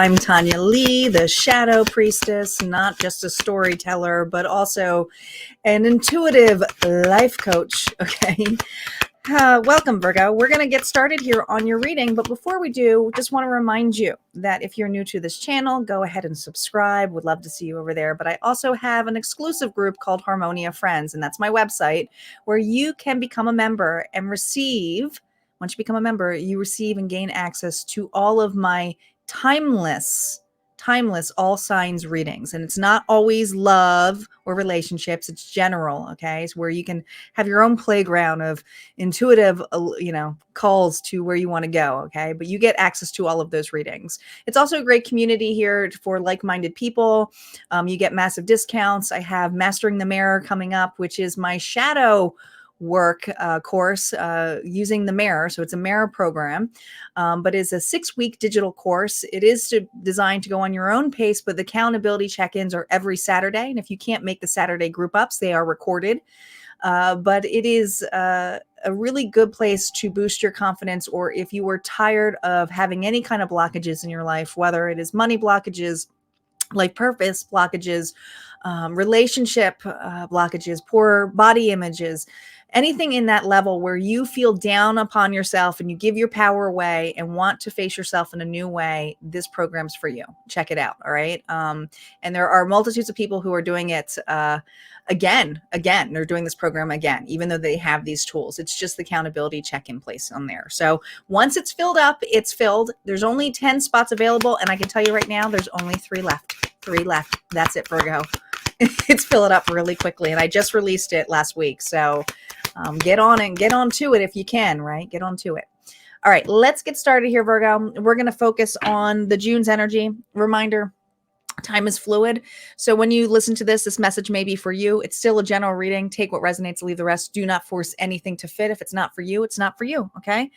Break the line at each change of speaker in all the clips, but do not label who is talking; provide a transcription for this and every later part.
I'm Tanya Lee, the Shadow Priestess, not just a storyteller, but also an intuitive life coach. Okay. Welcome, Virgo. We're going to get started here on your reading. But before we do, just want to remind you that if you're new to this channel, go ahead and subscribe. Would love to see you over there. But I also have an exclusive group called Harmonia Friends, and that's my website where you can become a member and receive. Once you become a member, you receive and gain access to all of my timeless all signs readings. And it's not always love or relationships. It's general. Okay. It's where you can have your own playground of intuitive, calls to where you want to go. Okay. But you get access to all of those readings. It's also a great community here for like-minded people. You get massive discounts. I have Mastering the Mirror coming up, which is my shadow work course using the mirror. So it's a mirror program, but it's a 6-week digital course. It is designed to go on your own pace, but the accountability check-ins are every Saturday. And if you can't make the Saturday group ups, they are recorded. But it is a really good place to boost your confidence, or if you are tired of having any kind of blockages in your life, whether it is money blockages, life purpose blockages, relationship blockages, poor body images, anything in that level where you feel down upon yourself and you give your power away and want to face yourself in a new way, this program's for you. Check it out. All right. And there are multitudes of people who are doing it again. They're doing this program again, even though they have these tools. It's just the accountability check-in place on there. So once it's filled up, it's filled. There's only 10 spots available. And I can tell you right now, there's only 3 left. 3 left. That's it, Virgo. It's filling up really quickly. And I just released it last week. So get on and get on to it if you can, right? Get on to it. All right, let's get started here, Virgo. We're going to focus on the June's energy. Reminder, time is fluid. So when you listen to this message may be for you. It's still a general reading. Take what resonates, leave the rest. Do not force anything to fit. If it's not for you, it's not for you. Okay.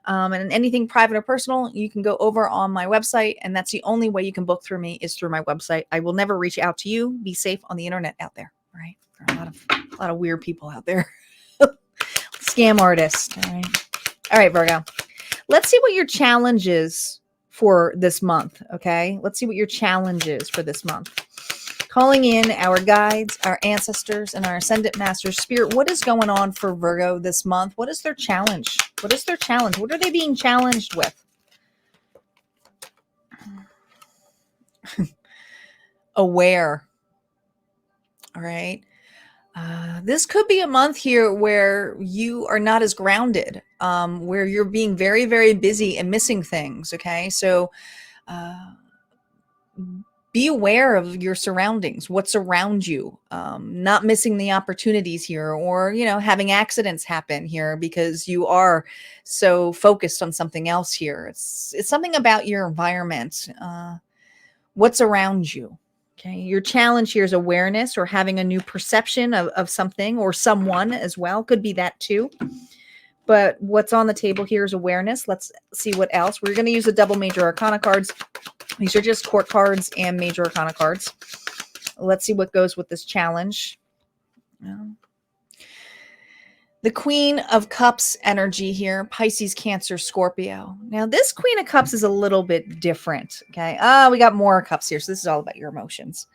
And anything private or personal, you can go over on my website. And that's the only way you can book through me is through my website. I will never reach out to you. Be safe on the internet out there. All right. There are a lot of weird people out there. Scam artists. All right, Virgo. Let's see what your challenge is for this month. Okay. Let's see what your challenge is for this month. Calling in our guides, our ancestors, and our ascendant masters. Spirit, what is going on for Virgo this month? What is their challenge? What is their challenge? What are they being challenged with? Aware. All right. This could be a month here where you are not as grounded, where you're being very, very busy and missing things. Okay. So, be aware of your surroundings, what's around you, not missing the opportunities here, or, having accidents happen here because you are so focused on something else here. It's something about your environment, what's around you. Okay. Your challenge here is awareness, or having a new perception of something or someone as well. Could be that too. But what's on the table here is awareness. Let's see what else. We're going to use the double major arcana cards. These are just court cards and major arcana cards. Let's see what goes with this challenge. The Queen of Cups energy here, Pisces, Cancer, Scorpio. Now, this Queen of Cups is a little bit different. Okay. We got more cups here. So this is all about your emotions.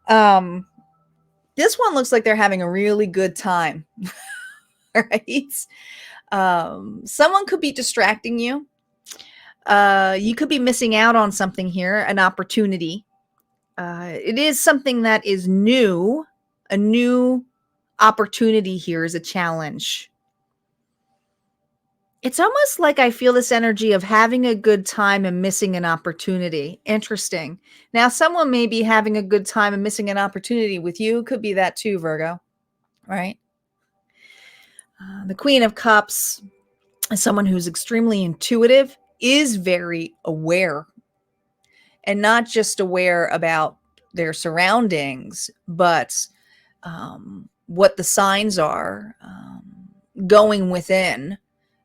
This one looks like they're having a really good time. Right. Someone could be distracting you. You could be missing out on something here, an opportunity. It is something that is new. A new opportunity here is a challenge. It's almost like I feel this energy of having a good time and missing an opportunity. Interesting. Now, someone may be having a good time and missing an opportunity with you. Could be that too, Virgo. Right? The Queen of Cups is someone who's extremely intuitive, is very aware, and not just aware about their surroundings, but what the signs are, going within,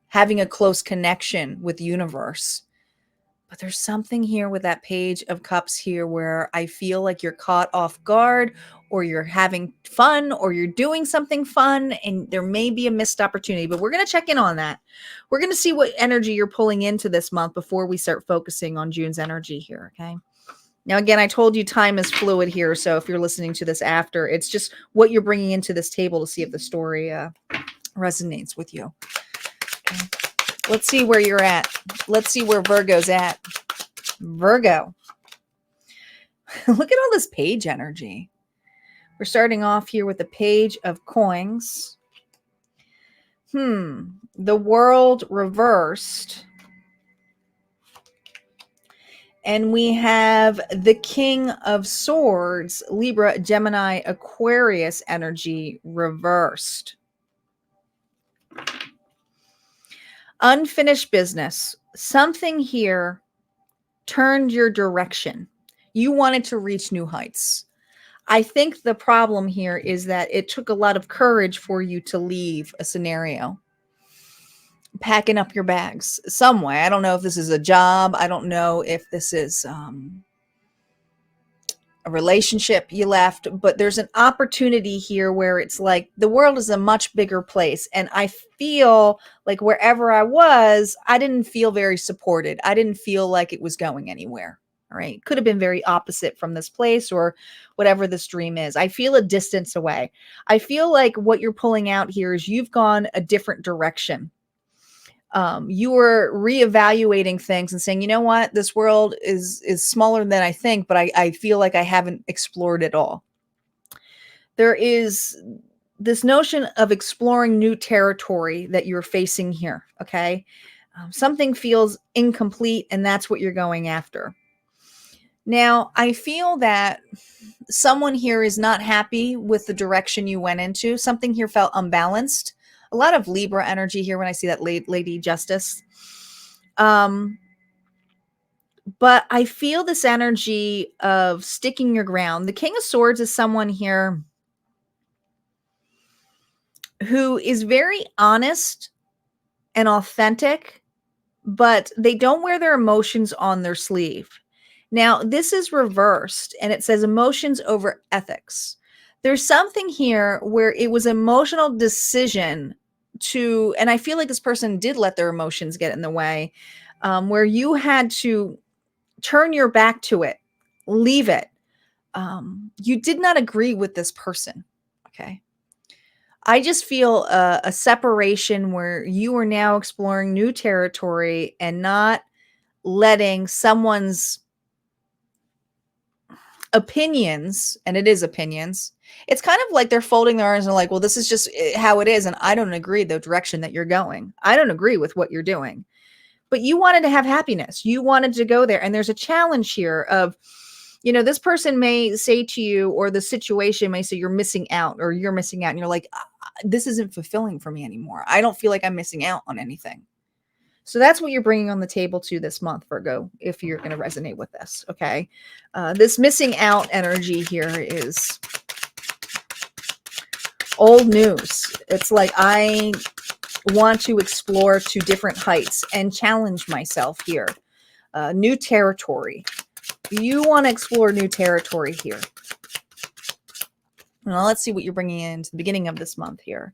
having a close connection with the universe. But there's something here with that Page of Cups here where I feel like you're caught off guard, or you're having fun, or you're doing something fun, and there may be a missed opportunity. But we're going to check in on that. We're going to see what energy you're pulling into this month before we start focusing on June's energy here, okay? Now, again, I told you time is fluid here, so if you're listening to this after, it's just what you're bringing into this table to see if the story resonates with you. Okay. Let's see where you're at. Let's see where Virgo's at. Virgo. Look at all this page energy. We're starting off here with the Page of Coins. The World reversed. And we have the King of Swords, Libra, Gemini, Aquarius energy reversed. Unfinished business. Something here turned your direction. You wanted to reach new heights. I think the problem here is that it took a lot of courage for you to leave a scenario. Packing up your bags some way. I don't know if this is a job. I don't know if this is a relationship you left, but there's an opportunity here where it's like the world is a much bigger place. And I feel like wherever I was, I didn't feel very supported. I didn't feel like it was going anywhere. All right. Could have been very opposite from this place or whatever this dream is. I feel a distance away. I feel like what you're pulling out here is you've gone a different direction. You were reevaluating things and saying, you know what, this world is smaller than I think, but I feel like I haven't explored it all. There is this notion of exploring new territory that you're facing here. Okay. Something feels incomplete, and that's what you're going after. Now, I feel that someone here is not happy with the direction you went into. Something here felt unbalanced. A lot of Libra energy here when I see that Lady Justice. But I feel this energy of sticking your ground. The King of Swords is someone here who is very honest and authentic, but they don't wear their emotions on their sleeve. Now, this is reversed, and it says emotions over ethics. There's something here where it was an emotional decision to, and I feel like this person did let their emotions get in the way, where you had to turn your back to it, leave it. You did not agree with this person. Okay. I just feel a separation where you are now exploring new territory and not letting someone's opinions, and it is opinions. It's kind of like they're folding their arms and like, well, this is just how it is. And I don't agree the direction that you're going. I don't agree with what you're doing. But you wanted to have happiness. You wanted to go there. And there's a challenge here of, you know, this person may say to you, or the situation may say you're missing out, or you're missing out. And you're like, this isn't fulfilling for me anymore. I don't feel like I'm missing out on anything. So that's what you're bringing on the table to this month, Virgo, if you're going to resonate with this. Okay. This missing out energy here is old news. It's like, I want to explore to different heights and challenge myself here. New territory. You want to explore new territory here. Now let's see what you're bringing into the beginning of this month here.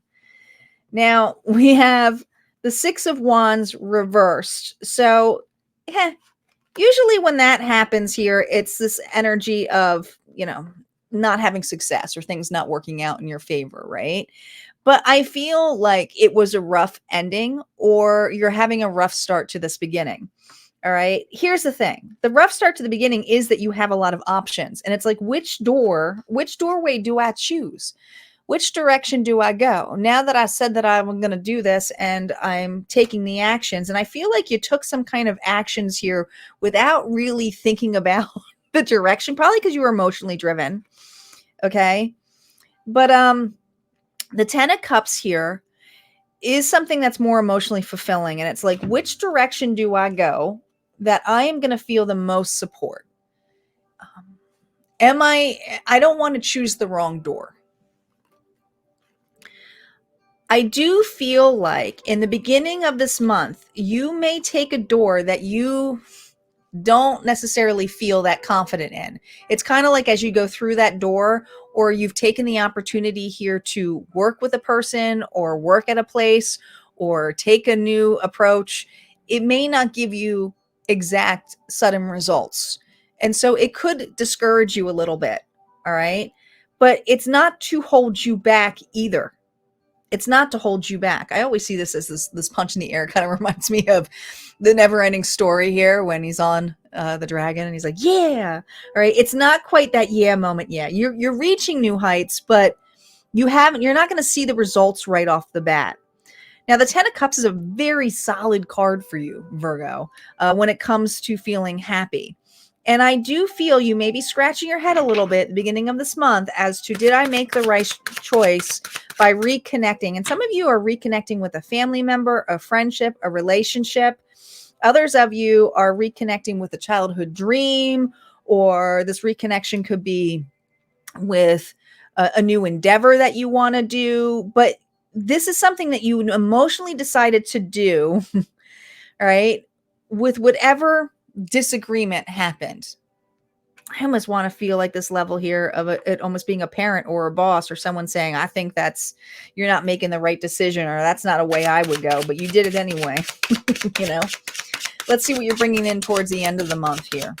Now we have the Six of Wands reversed. So usually when that happens here, it's this energy of, you know, not having success or things not working out in your favor, right? But I feel like it was a rough ending, or you're having a rough start to this beginning. All right. Here's the thing. The rough start to the beginning is that you have a lot of options, and it's like, which doorway do I choose? Which direction do I go? Now that I said that I'm going to do this and I'm taking the actions, and I feel like you took some kind of actions here without really thinking about the direction, probably because you were emotionally driven. Okay. But the Ten of Cups here is something that's more emotionally fulfilling. And it's like, which direction do I go that I am going to feel the most support? I don't want to choose the wrong door. I do feel like in the beginning of this month, you may take a door that you don't necessarily feel that confident in. It's kind of like as you go through that door, or you've taken the opportunity here to work with a person or work at a place or take a new approach, it may not give you exact sudden results. And so it could discourage you a little bit. All right. But it's not to hold you back either. It's not to hold you back. I always see this as this punch in the air. Kind of reminds me of the never ending story here when he's on the dragon and he's like, yeah. All right. It's not quite that yeah moment. Yeah. You're reaching new heights, but you're not going to see the results right off the bat. Now, the Ten of Cups is a very solid card for you, Virgo, when it comes to feeling happy. And I do feel you may be scratching your head a little bit at the beginning of this month as to, did I make the right choice by reconnecting? And some of you are reconnecting with a family member, a friendship, a relationship. Others of you are reconnecting with a childhood dream, or this reconnection could be with a new endeavor that you want to do. But this is something that you emotionally decided to do, all right, with whatever disagreement happened. I almost want to feel like this level here of it almost being a parent or a boss or someone saying, I think you're not making the right decision, or that's not a way I would go, but you did it anyway. Let's see what you're bringing in towards the end of the month here.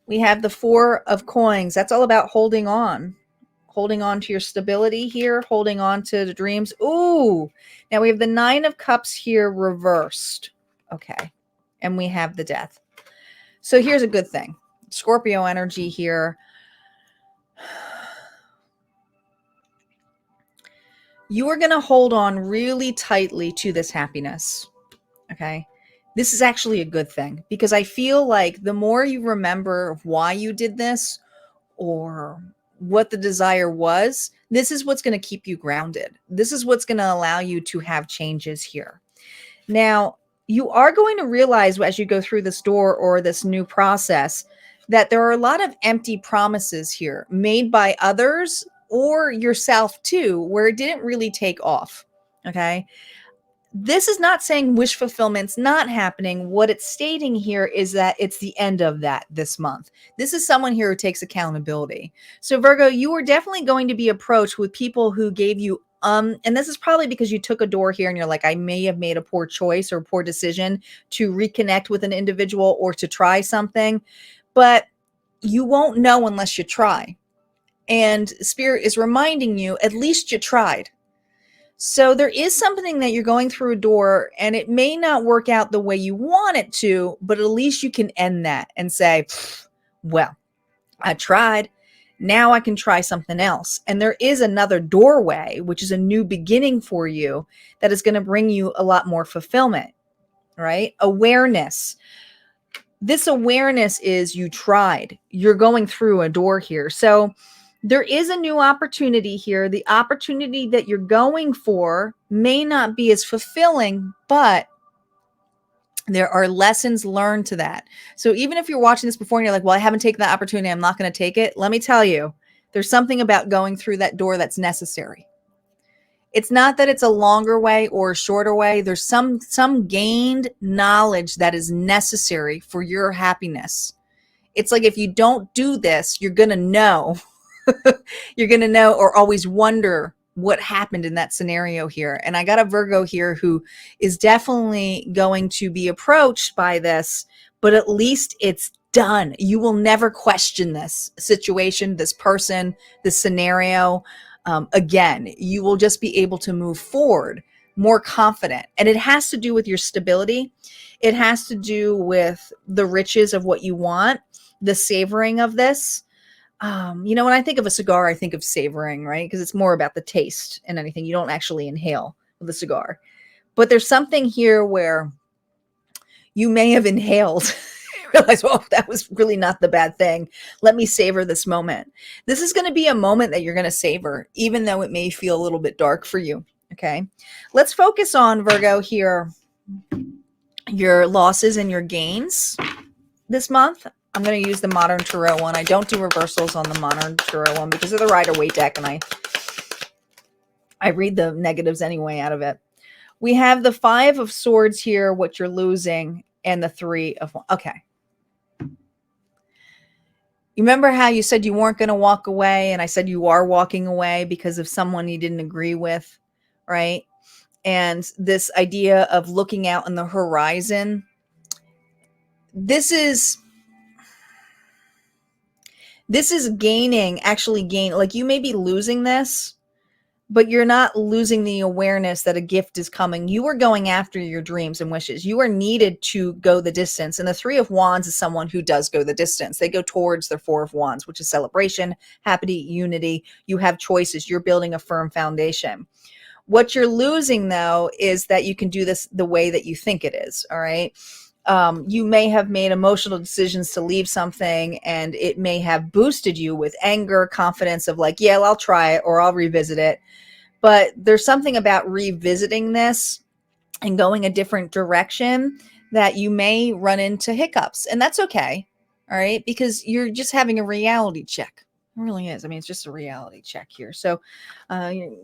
We have the Four of Coins. That's all about holding on to your stability here, holding on to the dreams. Ooh, now we have the Nine of Cups here reversed. Okay. And we have the Death. So here's a good thing. Scorpio energy here. You are going to hold on really tightly to this happiness. Okay. This is actually a good thing, because I feel like the more you remember why you did this or what the desire was, this is what's going to keep you grounded. This is what's going to allow you to have changes here. Now, you are going to realize as you go through this door or this new process that there are a lot of empty promises here made by others or yourself too, where it didn't really take off. Okay. This is not saying wish fulfillment's not happening. What it's stating here is that it's the end of that this month. This is someone here who takes accountability. So Virgo, you are definitely going to be approached with people who gave you and this is probably because you took a door here and you're like, I may have made a poor choice or poor decision to reconnect with an individual or to try something, but you won't know unless you try. And Spirit is reminding you, at least you tried. So there is something that you're going through a door and it may not work out the way you want it to, but at least you can end that and say, well, I tried. Now I can try something else. And there is another doorway, which is a new beginning for you that is going to bring you a lot more fulfillment, right? Awareness. This awareness is you tried. You're going through a door here. So there is a new opportunity here. The opportunity that you're going for may not be as fulfilling, but there are lessons learned to that. So even if you're watching this before and you're like, well, I haven't taken that opportunity, I'm not going to take it. Let me tell you, there's something about going through that door that's necessary. It's not that it's a longer way or a shorter way. There's some gained knowledge that is necessary for your happiness. It's like if you don't do this, you're going to know. You're going to know or always wonder what happened in that scenario here. And I got a Virgo here who is definitely going to be approached by this, but at least it's done. You will never question this situation, this person, this scenario again. You will just be able to move forward more confident. And it has to do with your stability. It has to do with the riches of what you want, the savoring of this. When I think of a cigar, I think of savoring, right? Because it's more about the taste and anything. You don't actually inhale with a cigar. But there's something here where you may have inhaled, realize, oh, that was really not the bad thing. Let me savor this moment. This is going to be a moment that you're going to savor, even though it may feel a little bit dark for you. Okay. Let's focus on, Virgo, here, your losses and your gains this month. I'm going to use the Modern Tarot one. I don't do reversals on the Modern Tarot one because of the Rider-Waite deck, and I read the negatives anyway out of it. We have the Five of Swords here, what you're losing. and the 3 of Wands. Okay. You remember how you said you weren't going to walk away, and I said you are walking away because of someone you didn't agree with, right? And this idea of looking out on the horizon, this is actually gain, like you may be losing this, but you're not losing the awareness that a gift is coming. You are going after your dreams and wishes. You are needed to go the distance. And the 3 of Wands is someone who does go the distance. They go towards their 4 of Wands, which is celebration, happy, unity. You have choices. You're building a firm foundation. What you're losing, though, is that you can do this the way that you think it is. All right. You may have made emotional decisions to leave something, and it may have boosted you with anger, confidence of like, yeah, I'll try it or I'll revisit it. But there's something about revisiting this and going a different direction that you may run into hiccups, and that's okay. All right. Because you're just having a reality check. It really is. I mean, it's just a reality check here. So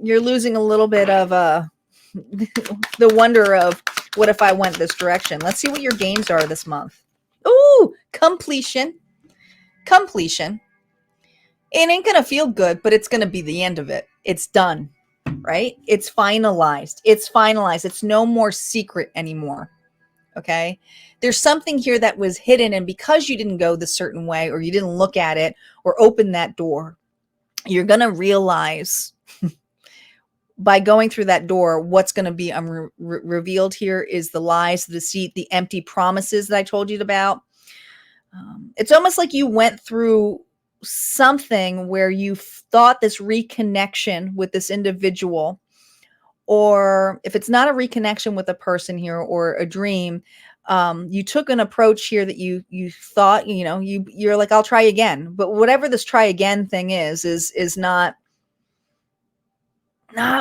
you're losing a little bit of the wonder of, what if I went this direction? Let's see what your gains are this month. Ooh, completion. Completion. It ain't going to feel good, but it's going to be the end of it. It's done, right? It's finalized. It's finalized. It's no more secret anymore. Okay. There's something here that was hidden, and because you didn't go the certain way, or you didn't look at it or open that door, you're going to realize by going through that door, what's going to be revealed here is the lies, the deceit, the empty promises that I told you about. It's almost like you went through something where you thought this reconnection with this individual, or if it's not a reconnection with a person here or a dream, you took an approach here that you thought, you're like, I'll try again. But whatever this try again thing is not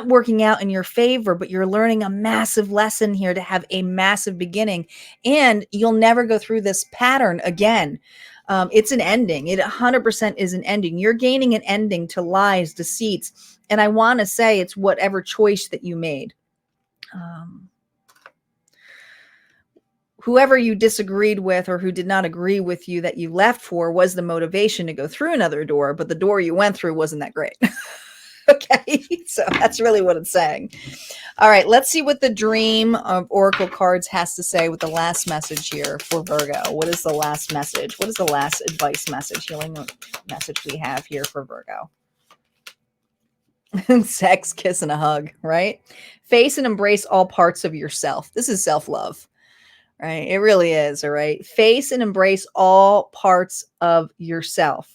working out in your favor, but you're learning a massive lesson here to have a massive beginning, and you'll never go through this pattern again. It's an ending. It 100% is an ending. You're gaining an ending to lies, deceits, and I want to say it's whatever choice that you made. Whoever you disagreed with or who did not agree with you that you left for was the motivation to go through another door, but the door you went through wasn't that great. Okay, so that's really what it's saying. All right, let's see what the Dream of Oracle cards has to say with the last message here for Virgo. What is the last message? What is the last advice message, healing message we have here for Virgo? Sex, kiss, and a hug, right? Face and embrace all parts of yourself. This is self-love, right? It really is, all right? Face and embrace all parts of yourself.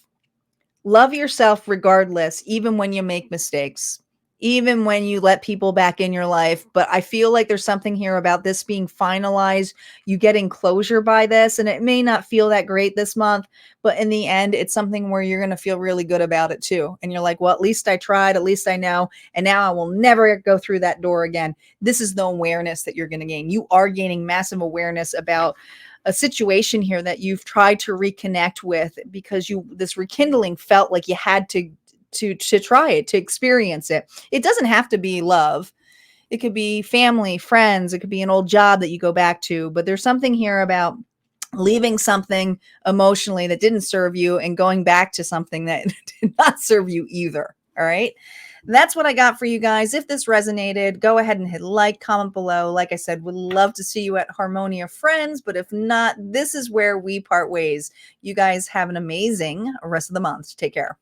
Love yourself regardless, even when you make mistakes, even when you let people back in your life. But I feel like there's something here about this being finalized, you getting closure by this, and it may not feel that great this month, but in the end, it's something where you're going to feel really good about it too. And you're like, well, at least I tried, at least I know, and now I will never go through that door again. This is the awareness that you're going to gain. You are gaining massive awareness about a situation here that you've tried to reconnect with, because this rekindling felt like you had to try it, to experience it. It doesn't have to be love. It could be family, friends. It could be an old job that you go back to. But there's something here about leaving something emotionally that didn't serve you and going back to something that did not serve you either. All right. That's what I got for you guys. If this resonated, go ahead and hit like, comment below. Like I said, would love to see you at Harmonia Friends, but if not, this is where we part ways. You guys have an amazing rest of the month. Take care.